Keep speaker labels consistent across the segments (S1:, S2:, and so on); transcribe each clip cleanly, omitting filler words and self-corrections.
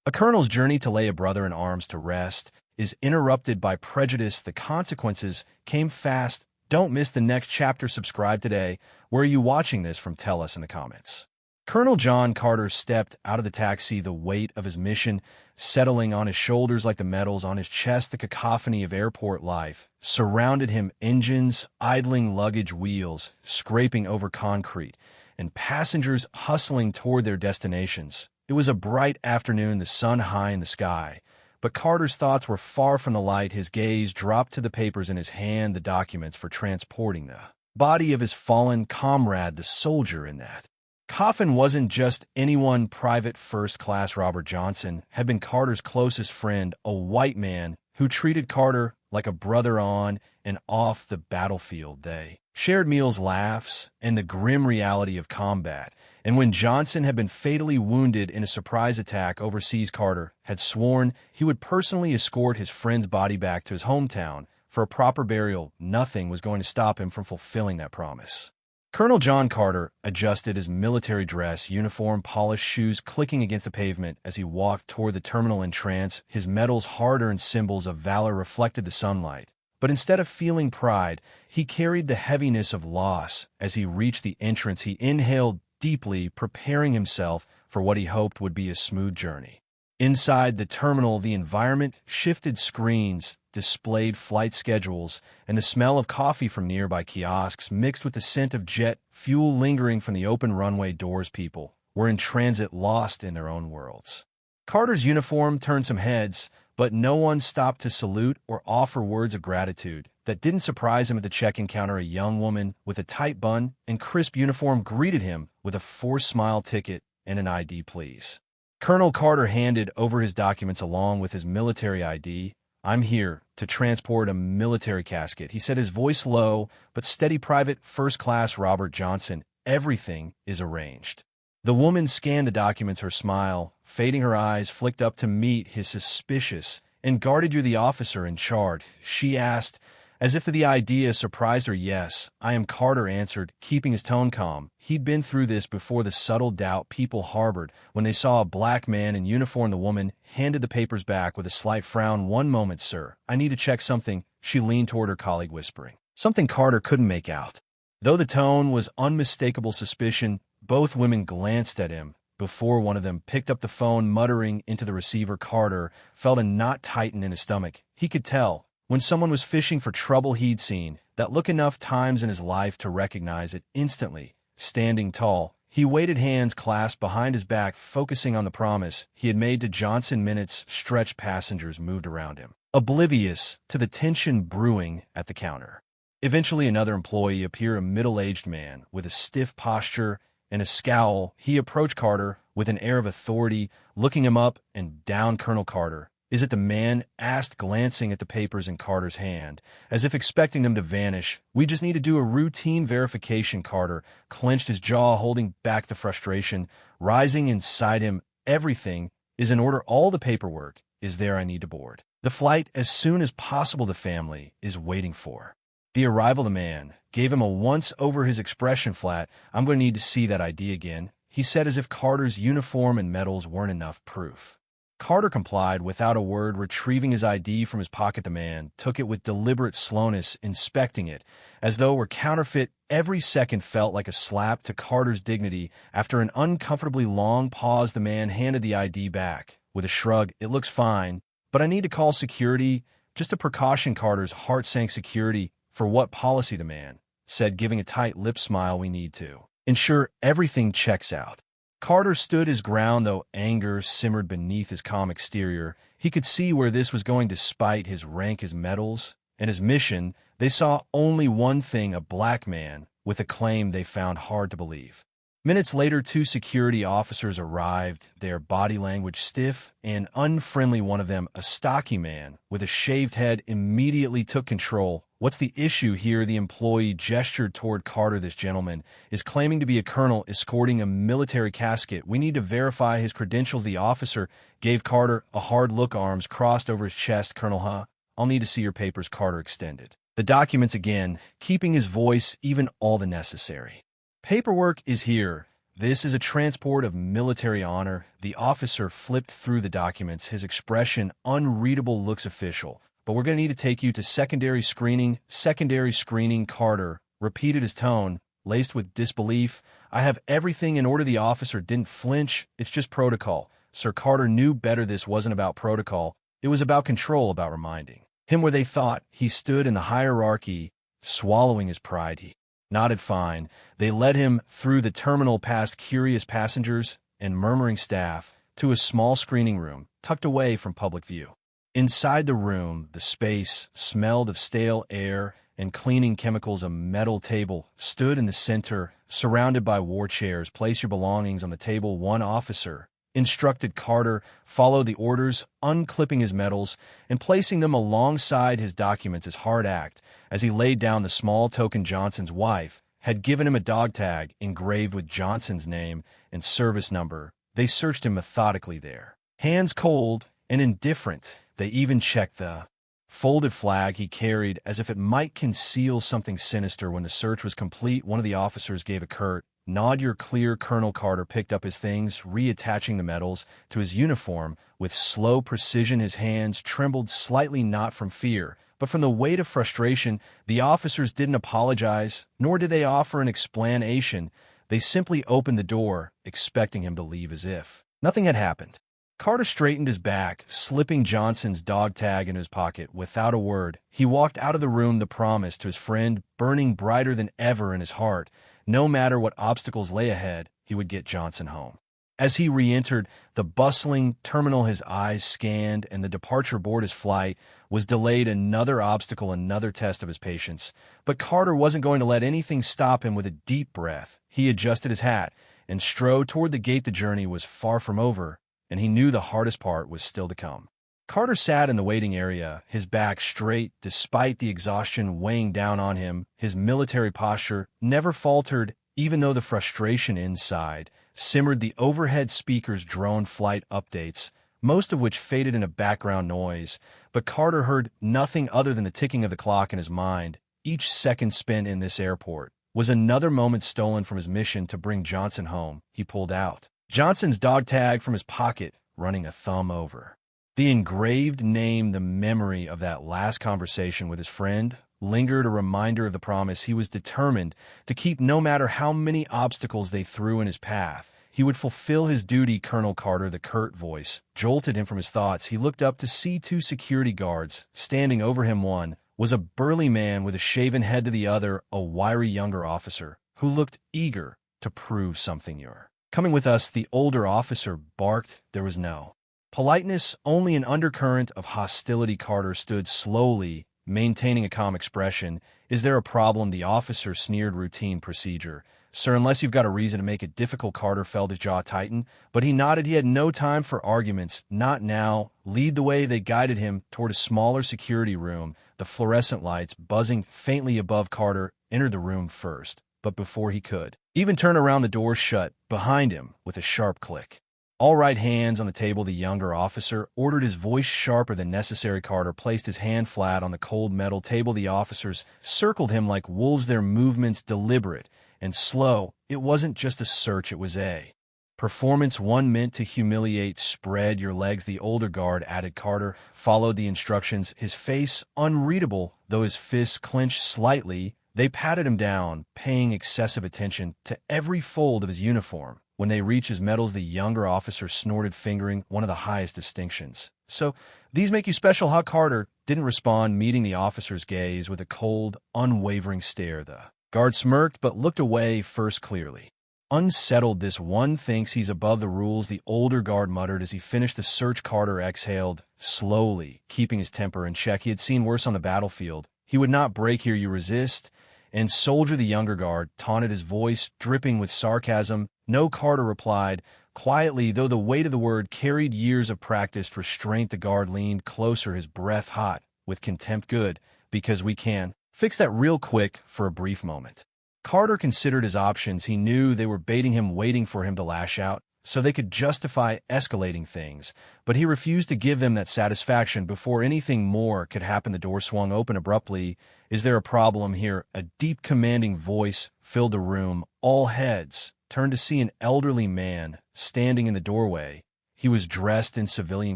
S1: A colonel's journey to lay a brother in arms to rest is interrupted by prejudice. The consequences came fast. Don't miss the next chapter. Subscribe today. Where are you watching this from? Tell us in the comments. Colonel John Carter stepped out of the taxi, the weight of his mission settling on his shoulders like the metals on his chest. The cacophony of airport life surrounded him, engines idling, luggage wheels scraping over concrete, and passengers hustling toward their destinations. It was a bright afternoon, the sun high in the sky, but Carter's thoughts were far from the light. His gaze dropped to the papers in his hand, the documents for transporting the body of his fallen comrade, the soldier in that coffin wasn't just anyone. Private First Class Robert Johnson had been Carter's closest friend, a white man who treated Carter like a brother on and off the battlefield. They shared meals, laughs, and the grim reality of combat. And when Johnson had been fatally wounded in a surprise attack overseas, Carter had sworn he would personally escort his friend's body back to his hometown for a proper burial. Nothing was going to stop him from fulfilling that promise. Colonel John Carter adjusted his military dress, uniform, polished shoes clicking against the pavement as he walked toward the terminal entrance. His medals, hard-earned symbols of valor, reflected the sunlight. But instead of feeling pride, he carried the heaviness of loss. As he reached the entrance, he inhaled deeply, preparing himself for what he hoped would be a smooth journey. Inside the terminal, the environment shifted. Screens displayed flight schedules, and the smell of coffee from nearby kiosks mixed with the scent of jet fuel lingering from the open runway doors. People were in transit, lost in their own worlds. Carter's uniform turned some heads, but no one stopped to salute or offer words of gratitude. That didn't surprise him. At the check-in counter, a young woman with a tight bun and crisp uniform greeted him with a forced smile. Ticket and an ID, please. Colonel Carter handed over his documents along with his military ID. I'm here to transport a military casket, he said, his voice low but steady. Private First Class Robert Johnson, everything is arranged. The woman scanned the documents, her smile fading, her eyes flicked up to meet his suspicious and guarded. You're the officer in charge? She asked, as if the idea surprised her. Yes, I am, Carter answered, keeping his tone calm. He'd been through this before. The subtle doubt people harbored when they saw a black man in uniform. The woman handed the papers back with a slight frown. One moment, sir. I need to check something. She leaned toward her colleague, whispering something Carter couldn't make out. Though the tone was unmistakable suspicion, both women glanced at him before one of them picked up the phone, muttering into the receiver. Carter felt a knot tighten in his stomach. He could tell when someone was fishing for trouble. He'd seen that look enough times in his life to recognize it instantly. Standing tall, he waited, hands clasped behind his back, focusing on the promise he had made to Johnson. Minutes stretched. Passengers moved around him, oblivious to the tension brewing at the counter. Eventually, another employee appeared, a middle-aged man with a stiff posture and a scowl. He approached Carter with an air of authority, looking him up and down. Colonel Carter, is it? The man asked, glancing at the papers in Carter's hand, as if expecting them to vanish. We just need to do a routine verification. Carter clenched his jaw, holding back the frustration rising inside him. Everything is in order. All the paperwork is there. I need to board the flight as soon as possible. The family is waiting for the arrival. The man gave him a once-over, his expression flat. I'm going to need to see that ID again, he said, as if Carter's uniform and medals weren't enough proof. Carter complied without a word, retrieving his ID from his pocket. The man took it with deliberate slowness, inspecting it as though it were counterfeit. Every second felt like a slap to Carter's dignity. After an uncomfortably long pause, the man handed the ID back with a shrug. It looks fine, but I need to call security. Just a precaution. Carter's heart sank. Security? For what policy? The man said, giving a tight lip smile. We need to ensure everything checks out. Carter stood his ground, though anger simmered beneath his calm exterior. He could see where this was going. Despite his rank, his medals, and his mission, they saw only one thing: a black man with a claim they found hard to believe. Minutes later, two security officers arrived, their body language stiff and unfriendly. One of them, a stocky man with a shaved head, immediately took control. What's the issue here? The employee gestured toward Carter. This gentleman is claiming to be a colonel escorting a military casket. We need to verify his credentials. The officer gave Carter a hard look, arms crossed over his chest. Colonel, huh? I'll need to see your papers. Carter extended the documents again, keeping his voice even. All the necessary paperwork is here. This is a transport of military honor. The officer flipped through the documents, his expression unreadable, looks official. But we're going to need to take you to secondary screening. Secondary screening, Carter repeated his tone, laced with disbelief. I have everything in order. The officer didn't flinch. It's just protocol. Sir Carter knew better. This wasn't about protocol. It was about control, about reminding him where they thought he stood in the hierarchy. Swallowing his pride, he nodded fine. They led him through the terminal past curious passengers and murmuring staff to a small screening room tucked away from public view. Inside the room, the space smelled of stale air and cleaning chemicals. A metal table stood in the center, surrounded by war chairs. Place your belongings on the table. One officer instructed Carter, follow the orders, unclipping his medals and placing them alongside his documents. His hard act as he laid down the small token. Johnson's wife had given him a dog tag engraved with Johnson's name and service number. They searched him methodically there, hands cold and indifferent. They even checked the folded flag he carried as if it might conceal something sinister. When the search was complete, one of the officers gave a curt nod. You're clear. Colonel Carter picked up his things, reattaching the medals to his uniform with slow precision. His hands trembled slightly, not from fear, but from the weight of frustration. The officers didn't apologize, nor did they offer an explanation. They simply opened the door, expecting him to leave as if nothing had happened. Carter straightened his back, slipping Johnson's dog tag into his pocket. Without a word, he walked out of the room, the promise to his friend burning brighter than ever in his heart. No matter what obstacles lay ahead, he would get Johnson home. As he re-entered the bustling terminal, his eyes scanned, and the departure board. His flight was delayed. Another obstacle, another test of his patience. But Carter wasn't going to let anything stop him. With a deep breath, he adjusted his hat and strode toward the gate. The journey was far from over, and he knew the hardest part was still to come. Carter sat in the waiting area, his back straight despite the exhaustion weighing down on him. His military posture never faltered, even though the frustration inside simmered. The overhead speakers droned flight updates, most of which faded into background noise, but Carter heard nothing other than the ticking of the clock in his mind. Each second spent in this airport was another moment stolen from his mission to bring Johnson home. He pulled out Johnson's dog tag from his pocket, running a thumb over the engraved name. The memory of that last conversation with his friend lingered, a reminder of the promise he was determined to keep. No matter how many obstacles they threw in his path, he would fulfill his duty. Colonel Carter, the curt voice, jolted him from his thoughts. He looked up to see two security guards standing over him. One was a burly man with a shaven head, to the other a wiry younger officer who looked eager to prove something. You're coming with us, the older officer barked. There was no politeness, only an undercurrent of hostility. Carter stood slowly, maintaining a calm expression. Is there a problem? The officer sneered. Routine procedure, sir, unless you've got a reason to make it difficult. Carter felt his jaw tighten, but he nodded. He had no time for arguments. Not now. Lead the way. They guided him toward a smaller security room, the fluorescent lights buzzing faintly above. Carter entered the room first, but before he could even turn around, the door shut behind him with a sharp click. All right, hands on the table, the younger officer ordered, his voice sharper than necessary. Carter placed his hand flat on the cold metal table. The officers circled him like wolves, their movements deliberate and slow. It wasn't just a search, it was a performance, one meant to humiliate. Spread your legs, the older guard added. Carter followed the instructions, his face unreadable, though his fists clenched slightly. They patted him down, paying excessive attention to every fold of his uniform. When they reached his medals, the younger officer snorted, fingering one of the highest distinctions. So, these make you special, huh? Carter didn't respond, meeting the officer's gaze with a cold, unwavering stare. The guard smirked, but looked away first, clearly unsettled. This one thinks he's above the rules, the older guard muttered as he finished the search. Carter exhaled slowly, keeping his temper in check. He had seen worse on the battlefield. He would not break here. You resist, and soldier, the younger guard taunted, his voice dripping with sarcasm. No, Carter replied quietly, though the weight of the word carried years of practiced restraint. The guard leaned closer, his breath hot with contempt. Good, because we can fix that real quick. For a brief moment, Carter considered his options. He knew they were baiting him, waiting for him to lash out so they could justify escalating things, but he refused to give them that satisfaction. Before anything more could happen, the door swung open abruptly. Is there a problem here? A deep, commanding voice filled the room. All heads turned to see an elderly man standing in the doorway. He was dressed in civilian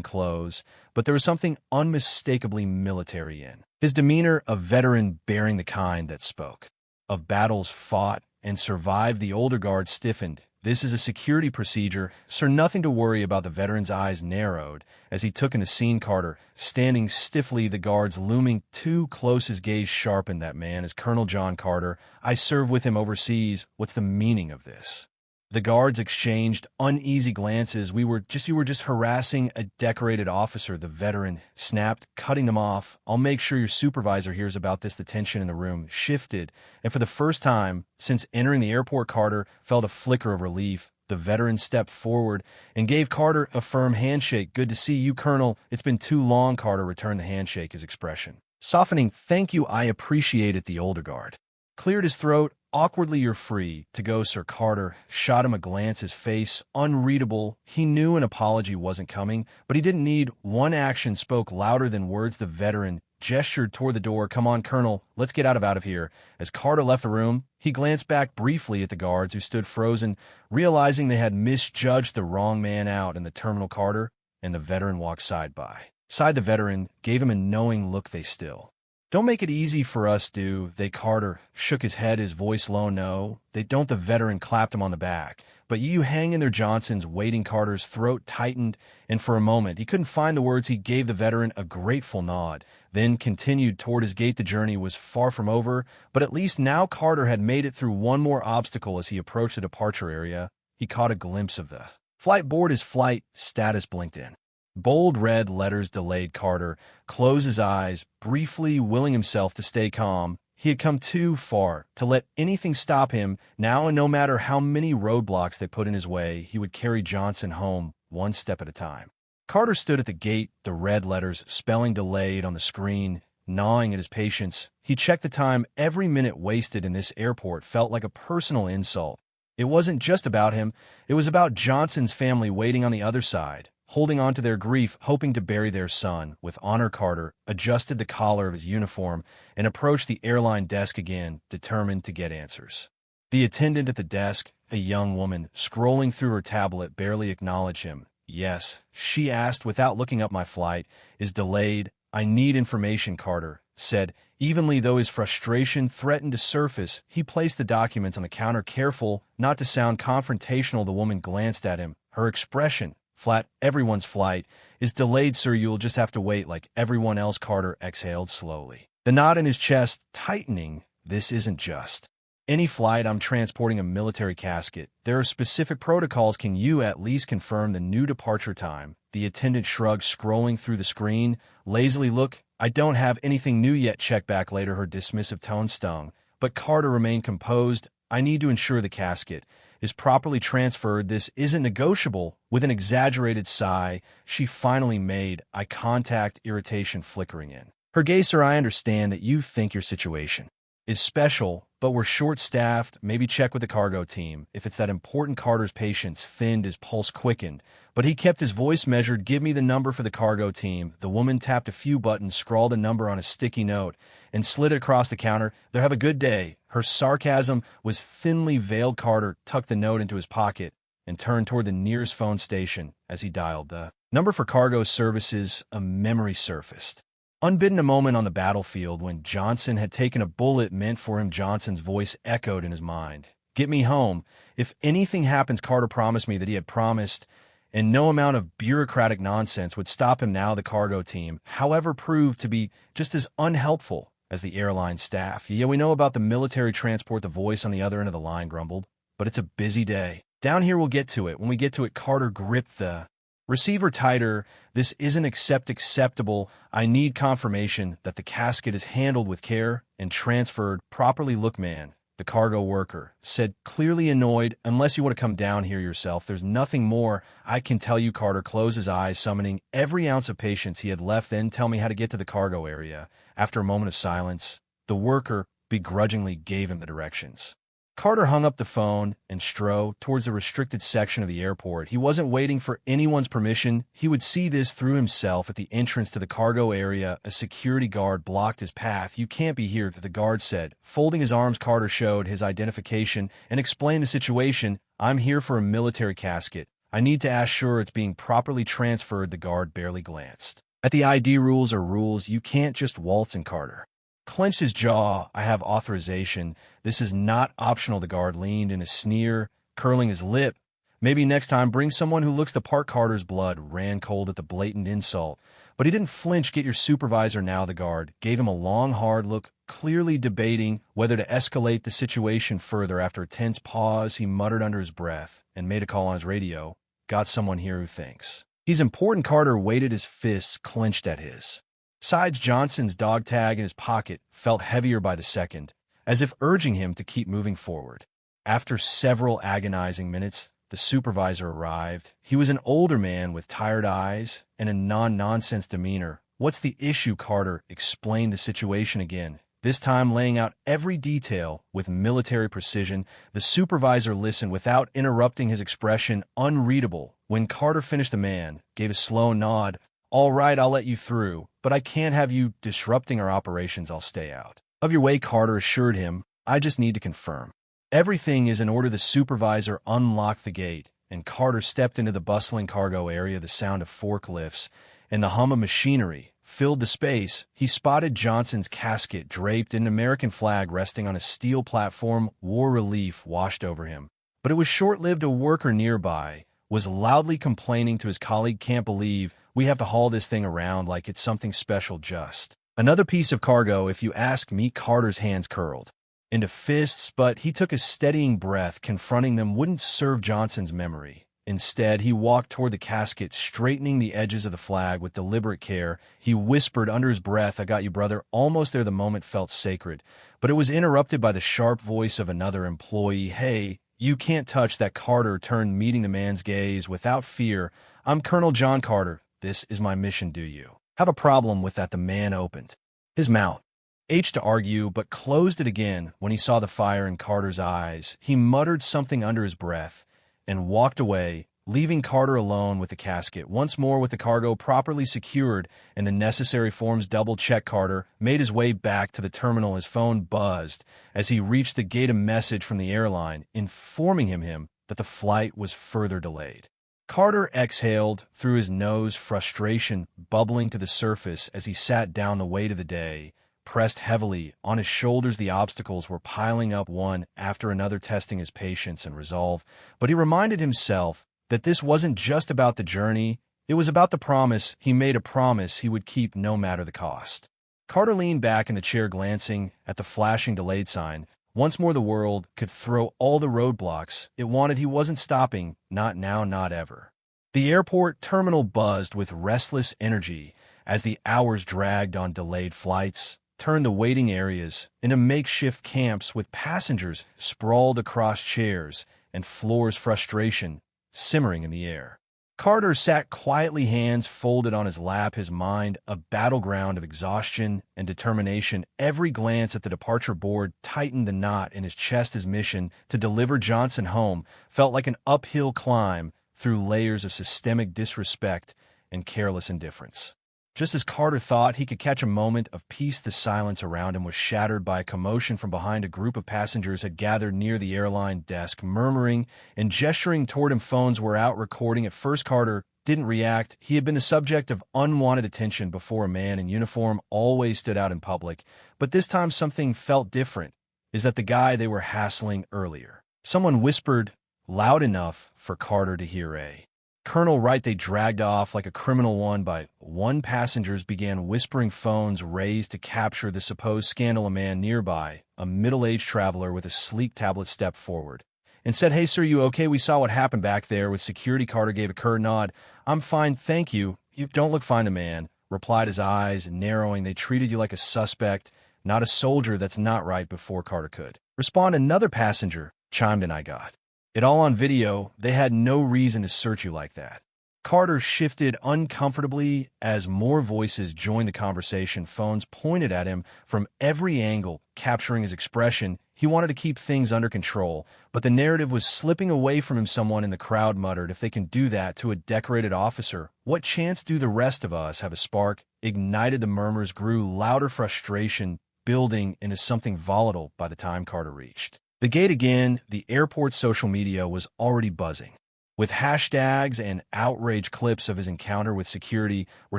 S1: clothes, but there was something unmistakably military in his demeanor, a veteran bearing the kind that spoke of battles fought and survived. The older guard stiffened. "This is a security procedure, sir." Nothing to worry about. The veteran's eyes narrowed as he took in the scene. Carter, standing stiffly, the guards looming too close. His gaze sharpened. "That man is Colonel John Carter. I serve with him overseas. What's the meaning of this?" The guards exchanged uneasy glances. You were just harassing a decorated officer," the veteran snapped, cutting them off. "I'll make sure your supervisor hears about this." The tension in the room shifted, and for the first time since entering the airport, Carter felt a flicker of relief. The veteran stepped forward and gave Carter a firm handshake. "Good to see you, Colonel. It's been too long." Carter returned the handshake, his expression softening. "Thank you, I appreciate it." The older guard cleared his throat. Awkwardly, "You're free to go, sir." Carter shot him a glance, his face unreadable. He knew an apology wasn't coming, but he didn't need one. Action spoke louder than words. The veteran gestured toward the door. "Come on, Colonel, let's get out of here." As Carter left the room, he glanced back briefly at the guards who stood frozen, realizing they had misjudged the wrong man out in the terminal. Carter and the veteran walked side by side. The veteran gave him a knowing look. "They still don't make it easy for us, do they?" Carter shook his head, his voice low. "No, they don't." The veteran clapped him on the back. "But you hang in there." Johnson's waiting. Carter's throat tightened, and for a moment he couldn't find the words. He gave the veteran a grateful nod, then continued toward his gate. The journey was far from over, but at least now Carter had made it through one more obstacle. As he approached the departure area, he caught a glimpse of the flight board. His flight status blinked in bold red letters. Delayed. Carter closed his eyes briefly, willing himself to stay calm. He had come too far to let anything stop him now, and no matter how many roadblocks they put in his way, he would carry Johnson home one step at a time. Carter stood at the gate, the red letters spelling delayed on the screen, gnawing at his patience. He checked the time. Every minute wasted in this airport felt like a personal insult. It wasn't just about him. It was about Johnson's family waiting on the other side, holding on to their grief, hoping to bury their son with honor. Carter adjusted the collar of his uniform and approached the airline desk again, determined to get answers. The attendant at the desk, a young woman scrolling through her tablet, barely acknowledged him. "Yes," she asked without looking up. "My flight is delayed. I need information," Carter said evenly, though his frustration threatened to surface. He placed the documents on the counter, careful not to sound confrontational. The woman glanced at him, her expression flat. "Everyone's flight is delayed, sir. You'll just have to wait like everyone else." Carter exhaled slowly, the knot in his chest tightening. "This isn't just any flight. I'm transporting a military casket. There are specific protocols. Can you at least confirm the new departure time?" The attendant shrugged, scrolling through the screen lazily. "Look, I don't have anything new yet. Check back later." Her dismissive tone stung, but Carter remained composed. "I need to ensure the casket is properly transferred. This isn't negotiable." With an exaggerated sigh, she finally made eye contact, irritation flickering in her gaze. "Sir, I understand that you think your situation is special, but we're short-staffed. Maybe check with the cargo team if it's that important." Carter's patience thinned, his pulse quickened, but he kept his voice measured. "Give me the number for the cargo team." The woman tapped a few buttons, scrawled a number on a sticky note, and slid it across the counter. "There, have a good day." Her sarcasm was thinly veiled. Carter tucked the note into his pocket and turned toward the nearest phone station. As he dialed the number for cargo services, a memory surfaced. Unbidden, a moment on the battlefield when Johnson had taken a bullet meant for him. Johnson's voice echoed in his mind. "Get me home. If anything happens." Carter promised me that he had promised, and no amount of bureaucratic nonsense would stop him now. The cargo team, however, proved to be just as unhelpful as the airline staff. "Yeah, we know about the military transport," the voice on the other end of the line grumbled, "but it's a busy day down here. We'll get to it when we get to it." Carter gripped the receiver tighter. "This isn't acceptable. I need confirmation that the casket is handled with care and transferred properly." "Look, man," the cargo worker said, clearly annoyed, "unless you want to come down here yourself, there's nothing more I can tell you." Carter closed his eyes, summoning every ounce of patience he had left. "Then tell me how to get to the cargo area." After a moment of silence, the worker begrudgingly gave him the directions. Carter hung up the phone and strode towards the restricted section of the airport. He wasn't waiting for anyone's permission. He would see this through himself. At the entrance to the cargo area, a security guard blocked his path. "You can't be here," the guard said. Folding his arms, Carter showed his identification and explained the situation. "I'm here for a military casket. I need to ask sure it's being properly transferred." The guard barely glanced at the ID. "Rules are rules. You can't just waltz in." Carter clenched his jaw. "I have authorization. This is not optional." The guard leaned in a sneer, curling his lip. "Maybe next time bring someone who looks the part." Carter's blood ran cold at the blatant insult, but he didn't flinch. "Get your supervisor now." The guard gave him a long, hard look, clearly debating whether to escalate the situation further. After a tense pause, he muttered under his breath and made a call on his radio. "Got someone here who thinks he's important." Carter waited, his fists clenched at his sides. Johnson's dog tag in his pocket felt heavier by the second, as if urging him to keep moving forward. After several agonizing minutes, the supervisor arrived. He was an older man with tired eyes and a non-nonsense demeanor. "What's the issue?" Carter explained the situation again, this time laying out every detail with military precision. The supervisor listened without interrupting, his expression unreadable. When Carter finished, the man gave a slow nod. "All right, I'll let you through, but I can't have you disrupting our operations." "I'll stay out of your way," Carter assured him. "I just need to confirm everything is in order." The supervisor unlocked the gate, and Carter stepped into the bustling cargo area. The sound of forklifts and the hum of machinery filled the space. He spotted Johnson's casket draped in an American flag resting on a steel platform. War relief washed over him, but it was short-lived. A worker nearby was loudly complaining to his colleague. "Can't believe we have to haul this thing around like it's something special. Just another piece of cargo, if you ask me." Carter's hands curled into fists, but he took a steadying breath. Confronting them wouldn't serve Johnson's memory. Instead, he walked toward the casket, straightening the edges of the flag with deliberate care. He whispered under his breath, "I got you, brother." Almost there, the moment felt sacred, but it was interrupted by the sharp voice of another employee. "Hey, you can't touch that." Carter turned, meeting the man's gaze without fear. "I'm Colonel John Carter. This is my mission. Do you have a problem with that?" The man opened his mouth to argue, but closed it again when he saw the fire in Carter's eyes. He muttered something under his breath and walked away, leaving Carter alone with the casket. Once more, with the cargo properly secured and the necessary forms double-checked, Carter made his way back to the terminal. His phone buzzed as he reached the gate, a message from the airline informing him that the flight was further delayed. Carter exhaled through his nose, frustration bubbling to the surface as he sat down. The weight of the day pressed heavily on his shoulders. The obstacles were piling up one after another, testing his patience and resolve. But he reminded himself that this wasn't just about the journey, it was about the promise. He made a promise he would keep no matter the cost. Carter leaned back in the chair, glancing at the flashing delayed sign. Once more the world could throw all the roadblocks it wanted. He wasn't stopping, not now, not ever. The airport terminal buzzed with restless energy as the hours dragged on. Delayed flights turned the waiting areas into makeshift camps with passengers sprawled across chairs and floors, frustration simmering in the air. Carter sat quietly, hands folded on his lap, his mind a battleground of exhaustion and determination. Every glance at the departure board tightened the knot in his chest. His mission to deliver Johnson home felt like an uphill climb through layers of systemic disrespect and careless indifference. Just as Carter thought he could catch a moment of peace, the silence around him was shattered by a commotion from behind. A group of passengers had gathered near the airline desk, murmuring and gesturing toward him. Phones were out, recording. At first, Carter didn't react. He had been the subject of unwanted attention before. A man in uniform always stood out in public, but this time something felt different. Is that the guy they were hassling earlier? Someone whispered loud enough for Carter to hear. "A Colonel Wright." They dragged off like a criminal. One by one, passengers began whispering, phones raised to capture the supposed scandal. A man nearby, a middle-aged traveler with a sleek tablet, stepped forward and said, "Hey, sir, you okay? We saw what happened back there with security." Carter gave a curt nod. "I'm fine, thank you." "You don't look fine." The man replied, his eyes narrowing. "They treated you like a suspect, not a soldier." "That's not right." Before Carter could respond, another passenger chimed in, "I got it all on video. They had no reason to search you like that." Carter shifted uncomfortably as more voices joined the conversation. Phones pointed at him from every angle, capturing his expression. He wanted to keep things under control, but the narrative was slipping away from him. Someone in the crowd muttered, "If they can do that to a decorated officer, what chance do the rest of us have?" A spark ignited. The murmurs grew louder, frustration building into something volatile by the time Carter reached the gate again. The airport's social media was already buzzing, with hashtags and outrage. Clips of his encounter with security were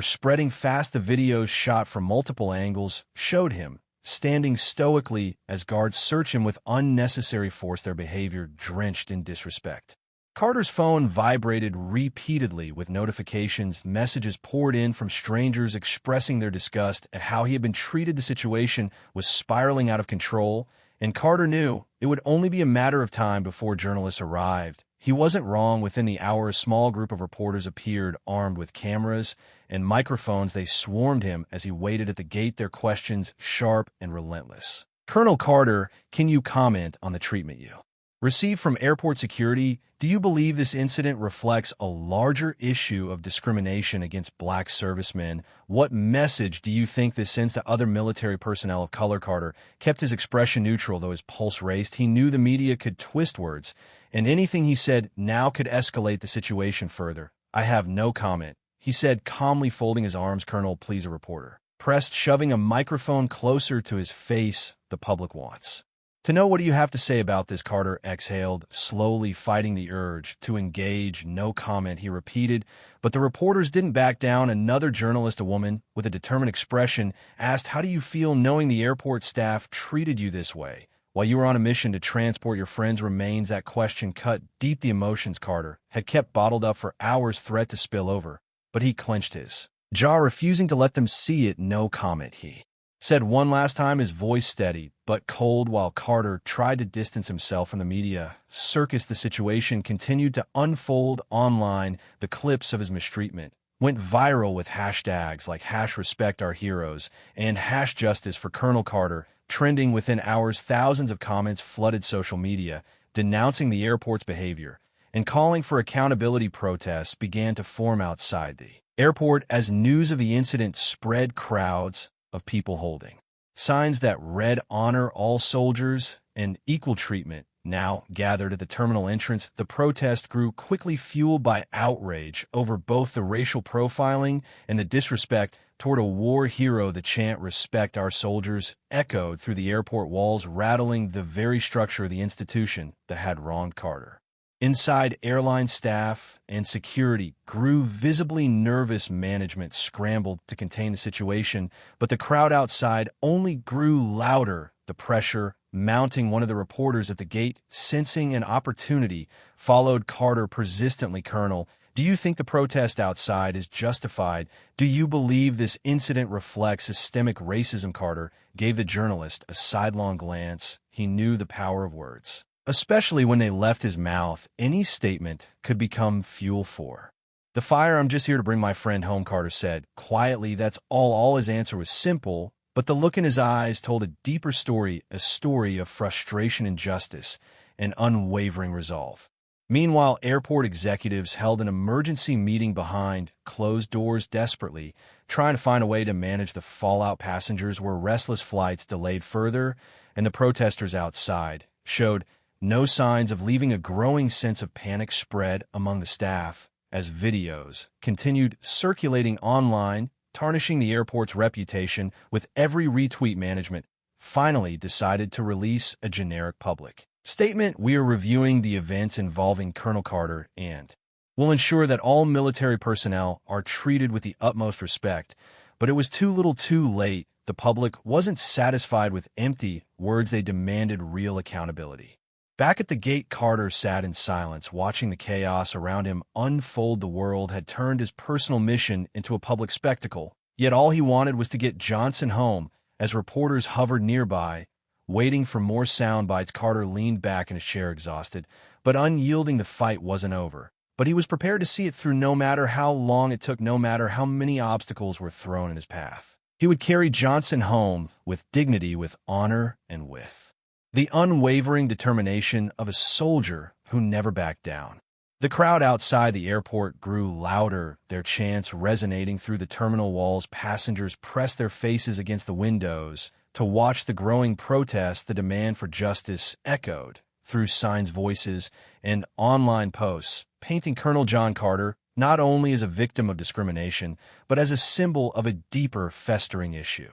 S1: spreading fast. The videos, shot from multiple angles, showed him standing stoically as guards search him with unnecessary force, their behavior drenched in disrespect. Carter's phone vibrated repeatedly with notifications. Messages poured in from strangers expressing their disgust at how he had been treated. The situation was spiraling out of control, and Carter knew it would only be a matter of time before journalists arrived. He wasn't wrong. Within the hour, a small group of reporters appeared, armed with cameras and microphones. They swarmed him as he waited at the gate, their questions sharp and relentless. "Colonel Carter, can you comment on the treatment you received from airport security? Do you believe this incident reflects a larger issue of discrimination against black servicemen? What message do you think this sends to other military personnel of color?" Carter kept his expression neutral, though his pulse raced. He knew the media could twist words, and anything he said now could escalate the situation further. "I have no comment," he said, calmly folding his arms. "Colonel, please," a reporter pressed, shoving a microphone closer to his face. "The public wants to know, what do you have to say about this?" Carter exhaled, slowly fighting the urge to engage. "No comment," he repeated, but the reporters didn't back down. Another journalist, a woman with a determined expression, asked, "How do you feel knowing the airport staff treated you this way while you were on a mission to transport your friend's remains?" That question cut deep. The emotions Carter had kept bottled up for hours threat to spill over, but he clenched his jaw, refusing to let them see it. "No comment," he said one last time, his voice steady but cold, while Carter tried to distance himself from the media circus. The situation continued to unfold online. The clips of his mistreatment went viral with hashtags like #RespectOurHeroes and #Justice for Colonel Carter trending within hours. Thousands of comments flooded social media, denouncing the airport's behavior and calling for accountability. Protests began to form outside the airport as news of the incident spread. Crowds of people holding signs that read "Honor all soldiers" and "Equal treatment" now gathered at the terminal entrance. The protest grew quickly, fueled by outrage over both the racial profiling and the disrespect toward a war hero. The chant "Respect our soldiers" echoed through the airport walls, rattling the very structure of the institution that had wronged Carter. Inside, airline staff and security grew visibly nervous. Management scrambled to contain the situation, but the crowd outside only grew louder, the pressure mounting. One of the reporters at the gate, sensing an opportunity, followed Carter persistently. "Colonel, do you think the protest outside is justified? Do you believe this incident reflects systemic racism?" Carter gave the journalist a sidelong glance. He knew the power of words, especially when they left his mouth. Any statement could become fuel for the fire. "I'm just here to bring my friend home," Carter said quietly. That's all. His answer was simple, but the look in his eyes told a deeper story, a story of frustration, injustice, and unwavering resolve. Meanwhile, airport executives held an emergency meeting behind closed doors, desperately trying to find a way to manage the fallout. Passengers were restless, flights delayed further, and the protesters outside showed no signs of leaving. A growing sense of panic spread among the staff as videos continued circulating online, tarnishing the airport's reputation. With every retweet, management finally decided to release a generic public statement. "We are reviewing the events involving Colonel Carter and will ensure that all military personnel are treated with the utmost respect." But it was too little, too late. The public wasn't satisfied with empty words. They demanded real accountability. Back at the gate, Carter sat in silence, watching the chaos around him unfold. The world had turned his personal mission into a public spectacle, yet all he wanted was to get Johnson home. As reporters hovered nearby, waiting for more sound bites, Carter leaned back in his chair, exhausted but unyielding. The fight wasn't over, but he was prepared to see it through, no matter how long it took, no matter how many obstacles were thrown in his path. He would carry Johnson home with dignity, with honor, and with the unwavering determination of a soldier who never backed down. The crowd outside the airport grew louder, their chants resonating through the terminal walls. Passengers pressed their faces against the windows, to watch the growing protest. The demand for justice echoed through signs, voices, and online posts, painting Colonel John Carter not only as a victim of discrimination, but as a symbol of a deeper, festering issue.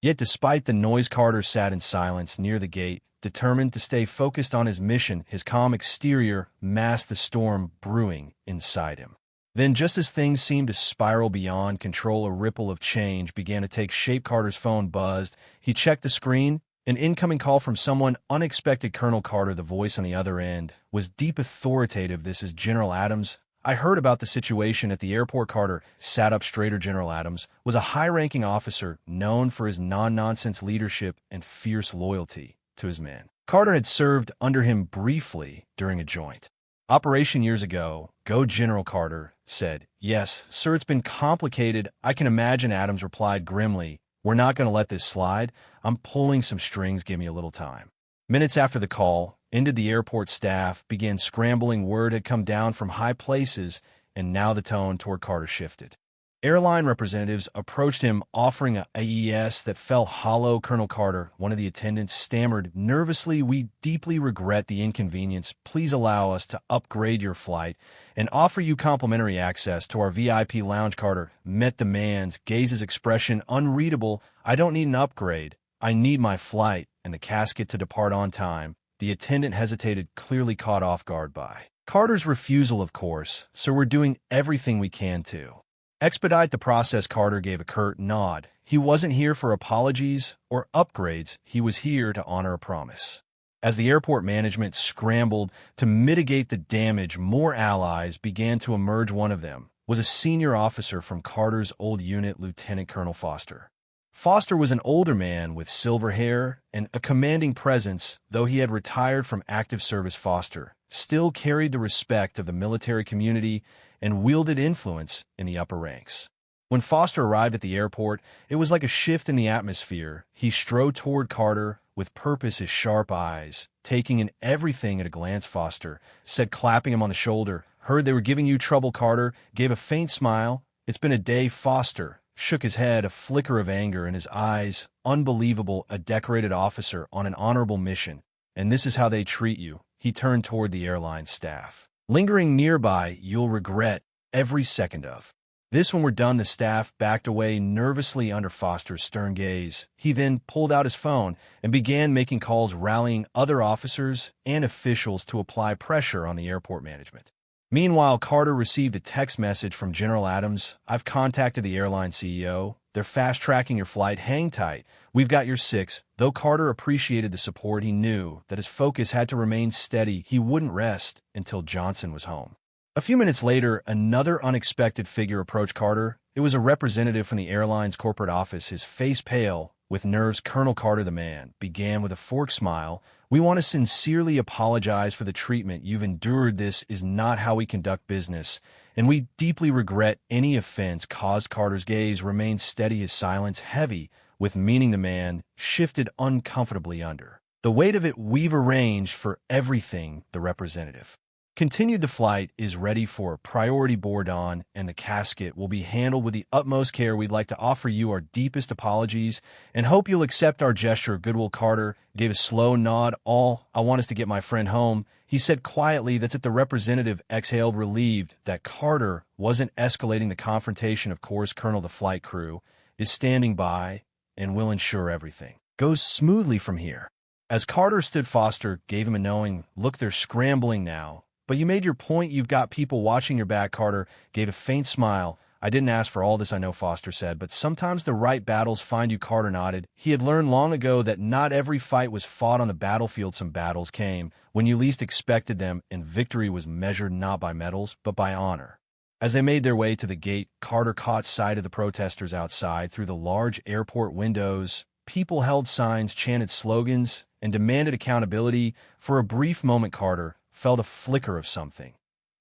S1: Yet despite the noise, Carter sat in silence near the gate, determined to stay focused on his mission. His calm exterior masked the storm brewing inside him. Then, just as things seemed to spiral beyond control, a ripple of change began to take shape. Carter's phone buzzed. He checked the screen. An incoming call from someone unexpected. Colonel Carter, the voice on the other end, was deep, authoritative. "This is General Adams. I heard about the situation at the airport." Carter sat up straighter. General Adams was a high-ranking officer known for his non-nonsense leadership and fierce loyalty to his men. Carter had served under him briefly during a joint operation years ago. "Go, General," Carter said. "Yes, sir, it's been complicated, I can imagine," Adams replied grimly. "We're not going to let this slide. I'm pulling some strings. Give me a little time." Minutes after the call ended, the airport staff began scrambling. Word had come down from high places, and now the tone toward Carter shifted. Airline representatives approached him, offering a AES that fell hollow. "Colonel Carter," one of the attendants stammered nervously, "we deeply regret the inconvenience. Please allow us to upgrade your flight and offer you complimentary access to our VIP lounge." Carter met the man's gaze's expression unreadable. "I don't need an upgrade. I need my flight and the casket to depart on time." The attendant hesitated, clearly caught off guard by Carter's refusal. "Of course, so we're doing everything we can to expedite the process." Carter gave a curt nod. He wasn't here for apologies or upgrades. He was here to honor a promise. As the airport management scrambled to mitigate the damage, more allies began to emerge. One of them was a senior officer from Carter's old unit, Lieutenant Colonel Foster. Foster was an older man with silver hair and a commanding presence. Though he had retired from active service, Foster still carried the respect of the military community and wielded influence in the upper ranks. When Foster arrived at the airport, it was like a shift in the atmosphere. He strode toward Carter with purpose, his sharp eyes taking in everything at a glance. Foster said, clapping him on the shoulder, "Heard they were giving you trouble." Carter gave a faint smile. "It's been a day." Foster shook his head, a flicker of anger in his eyes. "Unbelievable, a decorated officer on an honorable mission. And this is how they treat you." He turned toward the airline staff lingering nearby. "You'll regret every second of this when we're done." The staff backed away nervously under Foster's stern gaze. He then pulled out his phone and began making calls, rallying other officers and officials to apply pressure on the airport management. Meanwhile, Carter received a text message from General Adams. "I've contacted the airline CEO. They're fast-tracking your flight. Hang tight. We've got your six." Though Carter appreciated the support, he knew that his focus had to remain steady. He wouldn't rest until Johnson was home. A few minutes later, another unexpected figure approached Carter. It was a representative from the airline's corporate office, his face pale with nerves. "Colonel Carter," the man began with a forced smile, "we want to sincerely apologize for the treatment you've endured. This is not how we conduct business, and we deeply regret any offense caused." Carter's gaze remained steady, his silence heavy with meaning. The man shifted uncomfortably under the weight of it. "We've arranged for everything," the representative continued. "The flight is ready for priority board on, and the casket will be handled with the utmost care. We'd like to offer you our deepest apologies and hope you'll accept our gesture of goodwill." Carter gave a slow nod. "All I want is to get my friend home," he said quietly. "That's it." The representative exhaled, relieved that Carter wasn't escalating the confrontation. "Of course, Colonel, the flight crew is standing by and will ensure everything goes smoothly from here." As Carter stood, Foster gave him a knowing look. "They're scrambling now. But you made your point. You've got people watching your back." Carter gave a faint smile. "I didn't ask for all this, I know," Foster said, "but sometimes the right battles find you." Carter nodded. He had learned long ago that not every fight was fought on the battlefield. Some battles came when you least expected them, and victory was measured not by medals, but by honor. As they made their way to the gate, Carter caught sight of the protesters outside. Through the large airport windows, people held signs, chanted slogans, and demanded accountability. For a brief moment, Carter felt a flicker of something.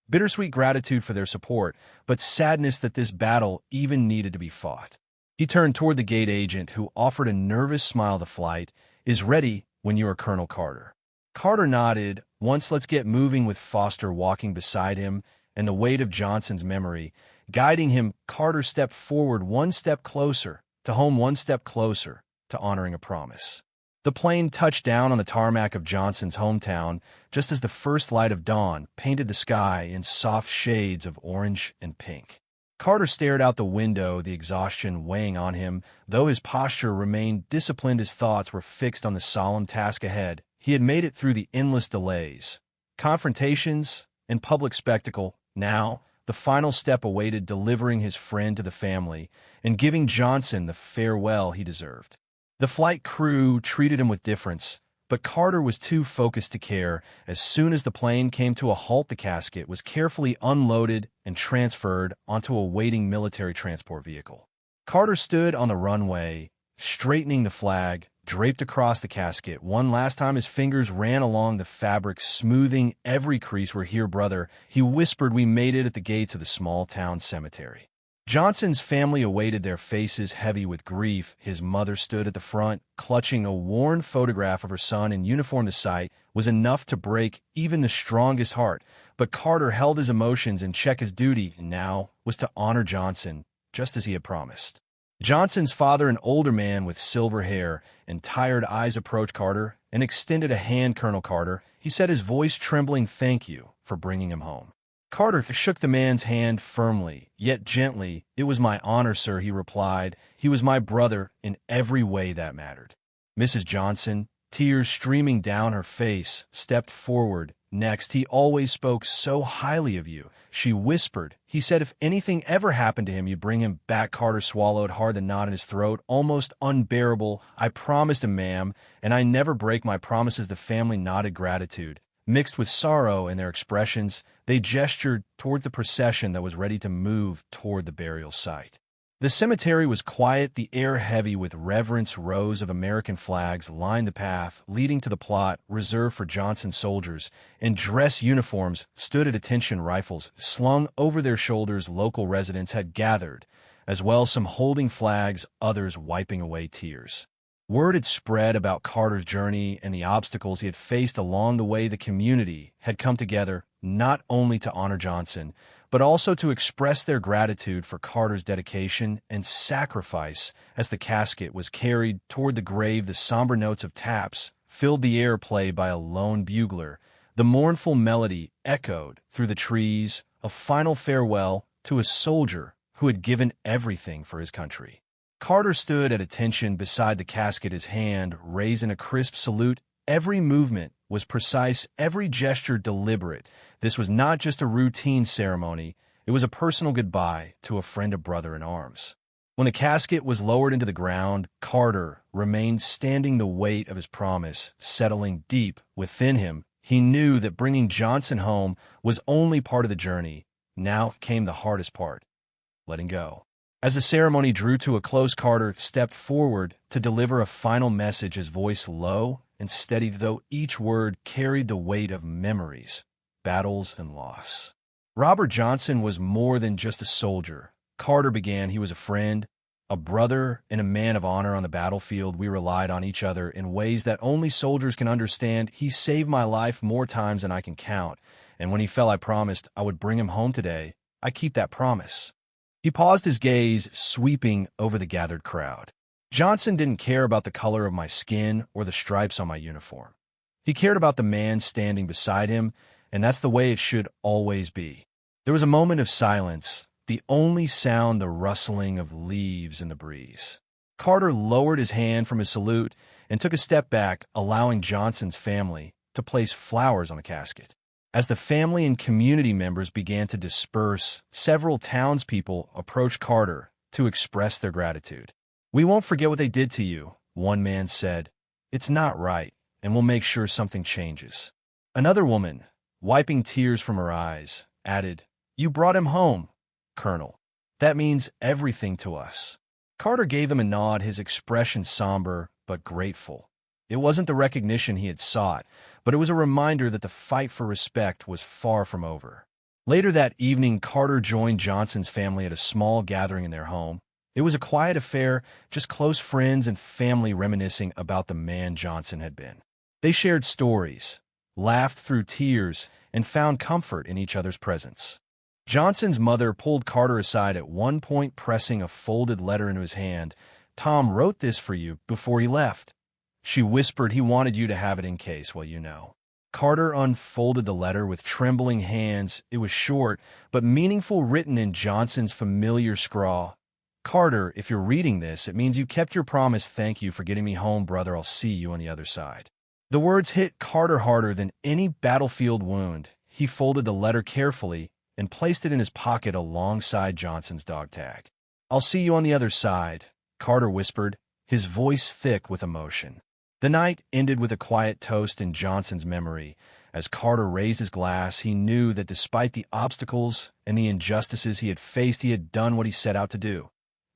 S1: Bittersweet gratitude for their support, but sadness that this battle even needed to be fought. He turned toward the gate agent, who offered a nervous smile. "The flight is ready when you are, Colonel Carter." Carter nodded. "Once, let's get moving." With Foster walking beside him and the weight of Johnson's memory guiding him, Carter stepped forward, one step closer to home, one step closer to honoring a promise. The plane touched down on the tarmac of Johnson's hometown just as the first light of dawn painted the sky in soft shades of orange and pink. Carter stared out the window, the exhaustion weighing on him. Though his posture remained disciplined, his thoughts were fixed on the solemn task ahead. He had made it through the endless delays, confrontations, and public spectacle. Now, the final step awaited, delivering his friend to the family and giving Johnson the farewell he deserved. The flight crew treated him with deference, but Carter was too focused to care. As soon as the plane came to a halt, the casket was carefully unloaded and transferred onto a waiting military transport vehicle. Carter stood on the runway, straightening the flag draped across the casket. One last time his fingers ran along the fabric, smoothing every crease. "We're here, brother," he whispered. "We made it," at the gates of the small-town cemetery. Johnson's family awaited, their faces heavy with grief. His mother stood at the front, clutching a worn photograph of her son in uniform. The sight was enough to break even the strongest heart, but Carter held his emotions in check. His duty now was to honor Johnson, just as he had promised. Johnson's father, an older man with silver hair and tired eyes, approached Carter and extended a hand. "Colonel Carter," he said, his voice trembling, "thank you for bringing him home." Carter shook the man's hand firmly, yet gently. "It was my honor, sir," he replied. "He was my brother in every way that mattered." Mrs. Johnson, tears streaming down her face, stepped forward. "Next, he always spoke so highly of you," she whispered. "He said if anything ever happened to him, you'd bring him back." Carter swallowed hard, the knot in his throat almost unbearable. "I promised him, ma'am, and I never break my promises." The family nodded, gratitude mixed with sorrow in their expressions. They gestured toward the procession that was ready to move toward the burial site. The cemetery was quiet, the air heavy with reverence. Rows of American flags lined the path leading to the plot reserved for Johnson. Soldiers in dress uniforms stood at attention, rifles slung over their shoulders. Local residents had gathered, as well, some holding flags, others wiping away tears. Word had spread about Carter's journey and the obstacles he had faced along the way. The community had come together not only to honor Johnson, but also to express their gratitude for Carter's dedication and sacrifice. As the casket was carried toward the grave, the somber notes of taps filled the air, played by a lone bugler. The mournful melody echoed through the trees, a final farewell to a soldier who had given everything for his country. Carter stood at attention beside the casket, his hand raised in a crisp salute. Every movement was precise, every gesture deliberate. This was not just a routine ceremony, it was a personal goodbye to a friend, a brother in arms. When the casket was lowered into the ground, Carter remained standing, the weight of his promise settling deep within him. He knew that bringing Johnson home was only part of the journey. Now came the hardest part: letting go. As the ceremony drew to a close, Carter stepped forward to deliver a final message, his voice low and steady, though each word carried the weight of memories, battles, and loss. Robert Johnson was more than just a soldier. Carter began. He was a friend, a brother, and a man of honor on the battlefield. We relied on each other in ways that only soldiers can understand. He saved my life more times than I can count, and when he fell, I promised I would bring him home today. I keep that promise. He paused, his gaze sweeping over the gathered crowd. Johnson didn't care about the color of my skin or the stripes on my uniform. He cared about the man standing beside him, and that's the way it should always be. There was a moment of silence, the only sound the rustling of leaves in the breeze. Carter lowered his hand from his salute and took a step back, allowing Johnson's family to place flowers on the casket. As the family and community members began to disperse, several townspeople approached Carter to express their gratitude. "We won't forget what they did to you," one man said. "It's not right, and we'll make sure something changes." Another woman, wiping tears from her eyes, added, "You brought him home, Colonel. That means everything to us." Carter gave them a nod, his expression somber but grateful. It wasn't the recognition he had sought, but it was a reminder that the fight for respect was far from over. Later that evening, Carter joined Johnson's family at a small gathering in their home. It was a quiet affair, just close friends and family reminiscing about the man Johnson had been. They shared stories, laughed through tears, and found comfort in each other's presence. Johnson's mother pulled Carter aside at one point, pressing a folded letter into his hand. Tom wrote this for you before he left." She whispered he wanted you to have it in case, well, you know. Carter unfolded the letter with trembling hands. It was short, but meaningful, written in Johnson's familiar scrawl. "Carter, if you're reading this, it means you kept your promise. Thank you for getting me home, brother. I'll see you on the other side." The words hit Carter harder than any battlefield wound. He folded the letter carefully and placed it in his pocket alongside Johnson's dog tag. "I'll see you on the other side," Carter whispered, his voice thick with emotion. The night ended with a quiet toast in Johnson's memory. As Carter raised his glass, he knew that despite the obstacles and the injustices he had faced, he had done what he set out to do.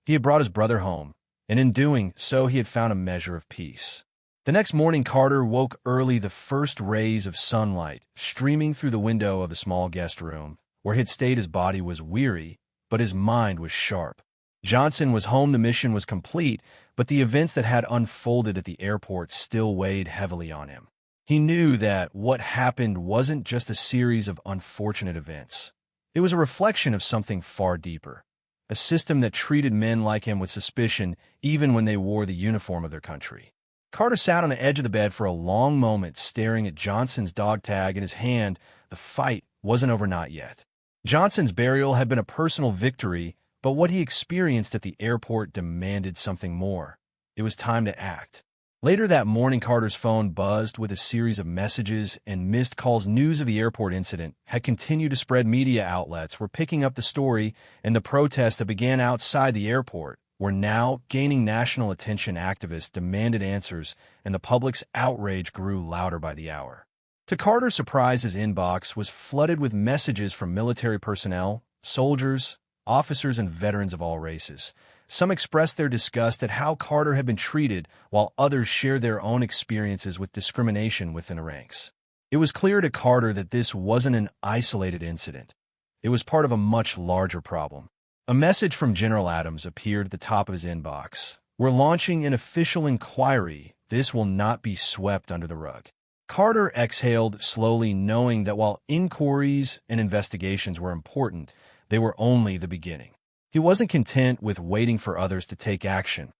S1: He had brought his brother home, and in doing so, he had found a measure of peace. The next morning, Carter woke early, the first rays of sunlight streaming through the window of the small guest room. Where he had stayed, his body was weary, but his mind was sharp. Johnson was home, the mission was complete, but the events that had unfolded at the airport still weighed heavily on him. He knew that what happened wasn't just a series of unfortunate events. It was a reflection of something far deeper, a system that treated men like him with suspicion even when they wore the uniform of their country. Carter sat on the edge of the bed for a long moment, staring at Johnson's dog tag in his hand. The fight wasn't over, not yet. Johnson's burial had been a personal victory, but what he experienced at the airport demanded something more. It was time to act. Later that morning, Carter's phone buzzed with a series of messages and missed calls. News of the airport incident had continued to spread. Media outlets were picking up the story, and the protests that began outside the airport were now gaining national attention. Activists demanded answers, and the public's outrage grew louder by the hour. To Carter's surprise, his inbox was flooded with messages from military personnel, soldiers, officers, and veterans of all races. Some expressed their disgust at how Carter had been treated, while others shared their own experiences with discrimination within the ranks. It was clear to Carter that this wasn't an isolated incident. It was part of a much larger problem. A message from General Adams appeared at the top of his inbox. "We're launching an official inquiry. This will not be swept under the rug." Carter exhaled slowly, knowing that while inquiries and investigations were important, they were only the beginning. He wasn't content with waiting for others to take action.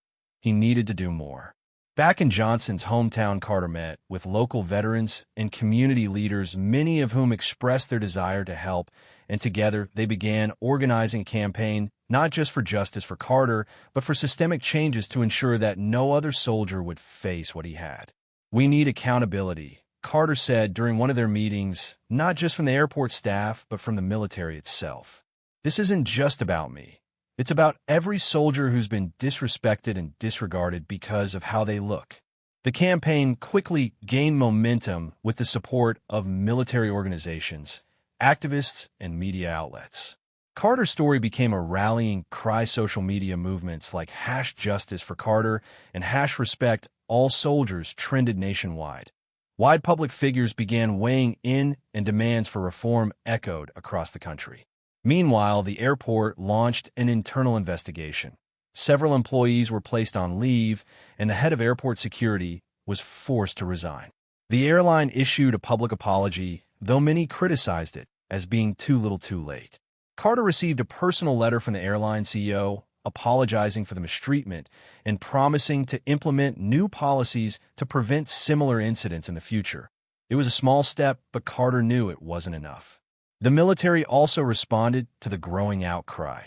S1: He needed to do more. Back in Johnson's hometown, Carter met with local veterans and community leaders, many of whom expressed their desire to help, and together they began organizing a campaign not just for justice for Carter, but for systemic changes to ensure that no other soldier would face what he had. "We need accountability," Carter said during one of their meetings, "not just from the airport staff, but from the military itself. This isn't just about me. It's about every soldier who's been disrespected and disregarded because of how they look." The campaign quickly gained momentum with the support of military organizations, activists, and media outlets. Carter's story became a rallying cry. Social media movements like #JusticeForCarter and #RespectAllSoldiers trended nationwide. Wide public figures began weighing in, and demands for reform echoed across the country. Meanwhile, the airport launched an internal investigation. Several employees were placed on leave, and the head of airport security was forced to resign. The airline issued a public apology, though many criticized it as being too little too late. Carter received a personal letter from the airline CEO apologizing for the mistreatment and promising to implement new policies to prevent similar incidents in the future. It was a small step, but Carter knew it wasn't enough. The military also responded to the growing outcry.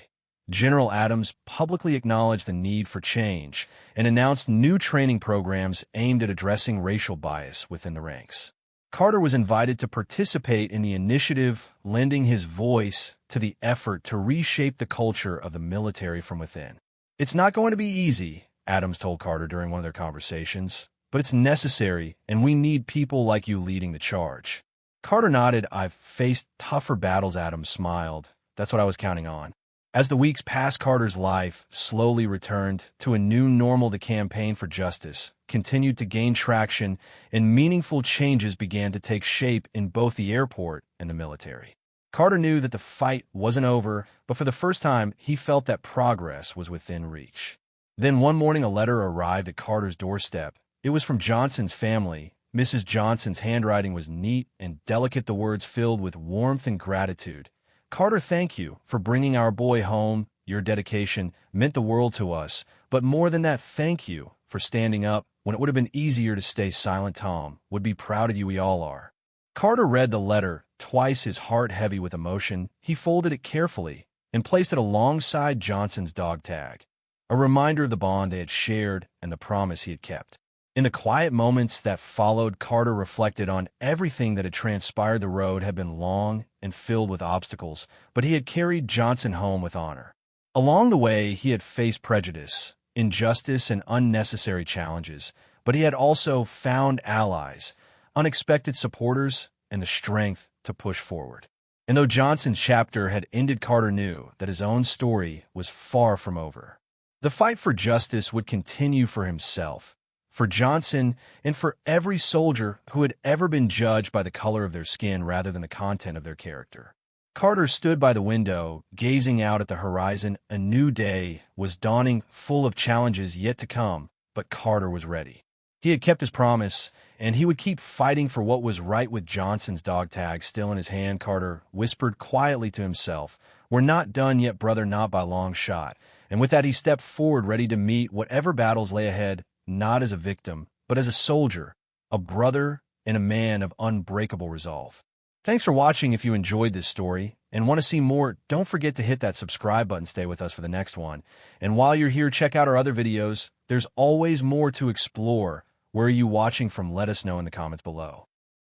S1: General Adams publicly acknowledged the need for change and announced new training programs aimed at addressing racial bias within the ranks. Carter was invited to participate in the initiative, lending his voice to the effort to reshape the culture of the military from within. "It's not going to be easy," Adams told Carter during one of their conversations, "but it's necessary, and we need people like you leading the charge." Carter nodded. "I've faced tougher battles," Adams smiled. "That's what I was counting on." As the weeks passed, Carter's life slowly returned to a new normal. The campaign for justice continued to gain traction, and meaningful changes began to take shape in both the airport and the military. Carter knew that the fight wasn't over, but for the first time, he felt that progress was within reach. Then one morning, a letter arrived at Carter's doorstep. It was from Johnson's family. Mrs. Johnson's handwriting was neat and delicate, the words filled with warmth and gratitude. "Carter, thank you for bringing our boy home. Your dedication meant the world to us, but more than that, thank you for standing up when it would have been easier to stay silent. Tom would be proud of you, we all are. Carter read the letter, twice, his heart heavy with emotion. He folded it carefully and placed it alongside Johnson's dog tag, a reminder of the bond they had shared and the promise he had kept. In the quiet moments that followed, Carter reflected on everything that had transpired. The road had been long and filled with obstacles, but he had carried Johnson home with honor. Along the way, he had faced prejudice, injustice, and unnecessary challenges, but he had also found allies, unexpected supporters, and the strength to push forward. And though Johnson's chapter had ended, Carter knew that his own story was far from over. The fight for justice would continue for himself, for Johnson, and for every soldier who had ever been judged by the color of their skin rather than the content of their character. Carter stood by the window, gazing out at the horizon. A new day was dawning, full of challenges yet to come, but Carter was ready. He had kept his promise, and he would keep fighting for what was right. With Johnson's dog tag still in his hand, Carter whispered quietly to himself, "We're not done yet, brother, not by a long shot." And with that, he stepped forward, ready to meet whatever battles lay ahead, not as a victim, but as a soldier, a brother, and a man of unbreakable resolve. Thanks for watching. If you enjoyed this story and want to see more, don't forget to hit that subscribe button. Stay with us for the next one. And while you're here, check out our other videos. There's always more to explore. Where are you watching from? Let us know in the comments below.